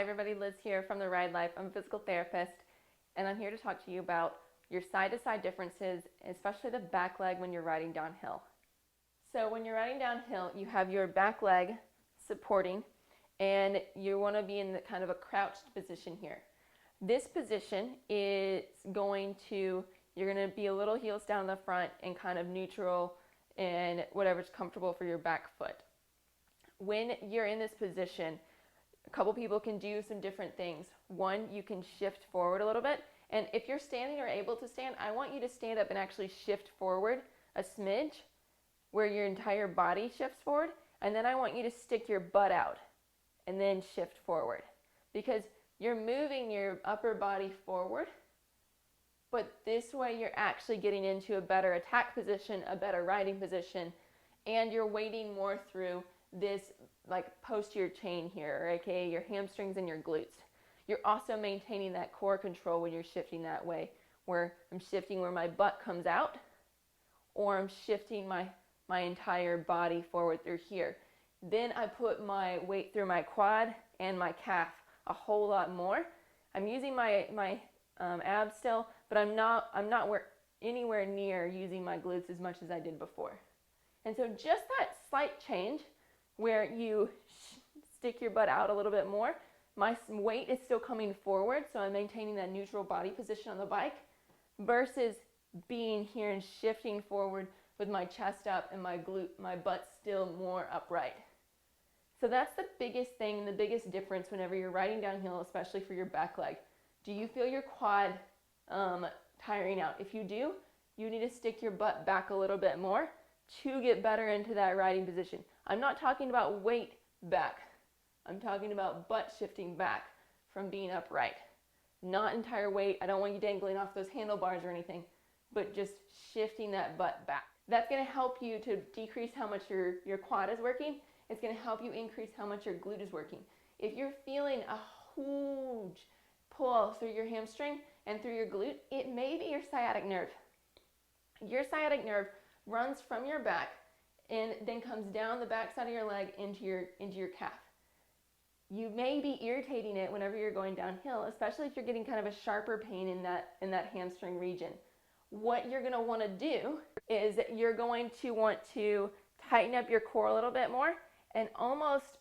Hi everybody, Liz here from The Ride Life. I'm a physical therapist and I'm here to talk to you about your side-to-side differences, especially the back leg when you're riding downhill. So when you're riding downhill, you have your back leg supporting and you want to be in the kind of a crouched position here. This position is you're going to be a little heels down in the front and kind of neutral and whatever's comfortable for your back foot. When you're in this position, a couple people can do some different things. One, you can shift forward a little bit. And if you're standing or able to stand, I want you to stand up and actually shift forward a smidge where your entire body shifts forward. And then I want you to stick your butt out and then shift forward. Because you're moving your upper body forward, but this way you're actually getting into a better attack position, a better riding position, and you're wading more through this like posterior chain here, aka your hamstrings and your glutes. You're also maintaining that core control when you're shifting that way, where I'm shifting where my butt comes out, or I'm shifting my entire body forward through here. Then I put my weight through my quad and my calf a whole lot more. I'm using my abs still, but I'm not anywhere near using my glutes as much as I did before. And so just that slight change where you stick your butt out a little bit more, my weight is still coming forward, so I'm maintaining that neutral body position on the bike, versus being here and shifting forward with my chest up and my butt still more upright. So that's the biggest thing, the biggest difference whenever you're riding downhill, especially for your back leg. Do you feel your quad tiring out? If you do, you need to stick your butt back a little bit more to get better into that riding position. I'm not talking about weight back. I'm talking about butt shifting back from being upright. Not entire weight. I don't want you dangling off those handlebars or anything, but just shifting that butt back. That's going to help you to decrease how much your quad is working. It's going to help you increase how much your glute is working. If you're feeling a huge pull through your hamstring and through your glute, it may be your sciatic nerve. Your sciatic nerve runs from your back and then comes down the back side of your leg into your calf. You may be irritating it whenever you're going downhill, especially if you're getting kind of a sharper pain in that hamstring region. What you're going to want to do is you're going to want to tighten up your core a little bit more and almost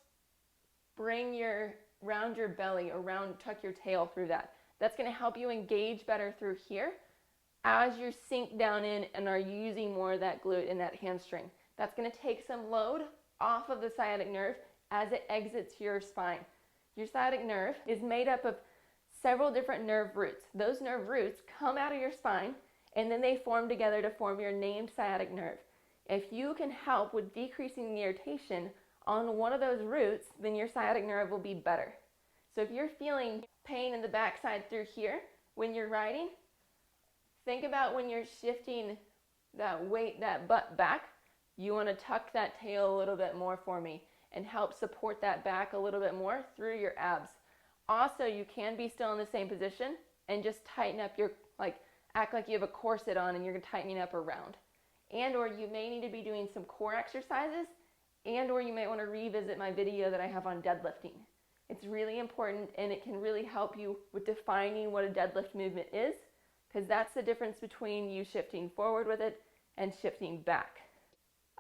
bring round your belly or tuck your tail through that. That's going to help you engage better through here as you sink down in and are using more of that glute and that hamstring. That's going to take some load off of the sciatic nerve as it exits your spine. Your sciatic nerve is made up of several different nerve roots. Those nerve roots come out of your spine and then they form together to form your named sciatic nerve. If you can help with decreasing the irritation on one of those roots, then your sciatic nerve will be better. So if you're feeling pain in the backside through here when you're riding, think about when you're shifting that weight, that butt back, you want to tuck that tail a little bit more for me and help support that back a little bit more through your abs. Also, you can be still in the same position and just tighten up act like you have a corset on and you're tightening up around. And or you may need to be doing some core exercises, and or you might want to revisit my video that I have on deadlifting. It's really important and it can really help you with defining what a deadlift movement is, because that's the difference between you shifting forward with it and shifting back.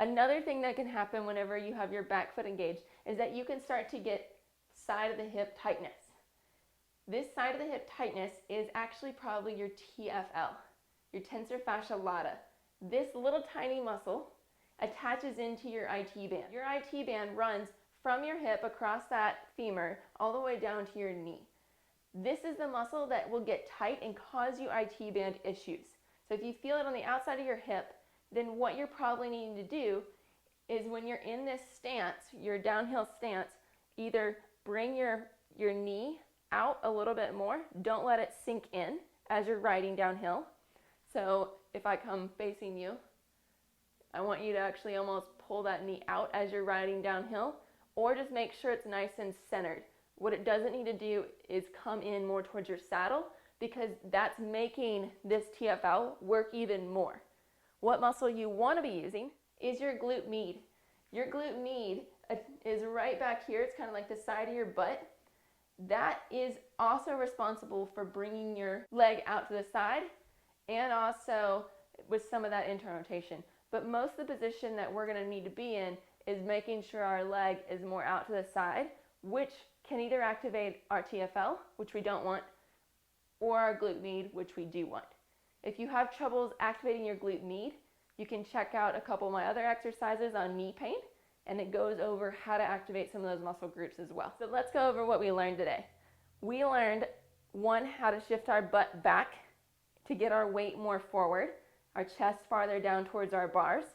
Another thing that can happen whenever you have your back foot engaged is that you can start to get side of the hip tightness. This side of the hip tightness is actually probably your TFL, your tensor fascia lata. This little tiny muscle attaches into your IT band. Your IT band runs from your hip across that femur all the way down to your knee. This is the muscle that will get tight and cause you IT band issues. So if you feel it on the outside of your hip, then what you're probably needing to do is when you're in this stance, your downhill stance, either bring your knee out a little bit more. Don't let it sink in as you're riding downhill. So if I come facing you, I want you to actually almost pull that knee out as you're riding downhill, or just make sure it's nice and centered. What it doesn't need to do is come in more towards your saddle, because that's making this TFL work even more. What muscle you want to be using is your glute med. Your glute med is right back here. It's kind of like the side of your butt. that is also responsible for bringing your leg out to the side and also with some of that internal rotation. But most of the position that we're going to need to be in is making sure our leg is more out to the side, which can either activate our TFL, which we don't want, or our glute med, which we do want. If you have troubles activating your glute med, you can check out a couple of my other exercises on knee pain, and it goes over how to activate some of those muscle groups as well. So let's go over what we learned today. We learned, one, how to shift our butt back to get our weight more forward, our chest farther down towards our bars.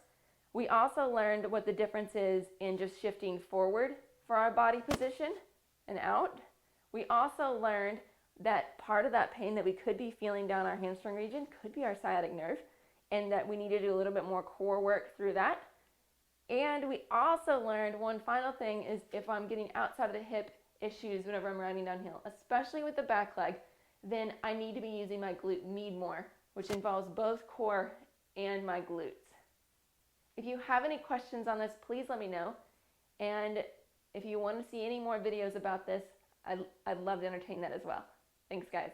We also learned what the difference is in just shifting forward for our body position and out. We also learned that part of that pain that we could be feeling down our hamstring region could be our sciatic nerve, and that we need to do a little bit more core work through that. And we also learned one final thing is if I'm getting outside of the hip issues whenever I'm riding downhill, especially with the back leg, then I need to be using my glute med more, which involves both core and my glutes. If you have any questions on this, please let me know. And if you want to see any more videos about this, I'd love to entertain that as well. Thanks, guys.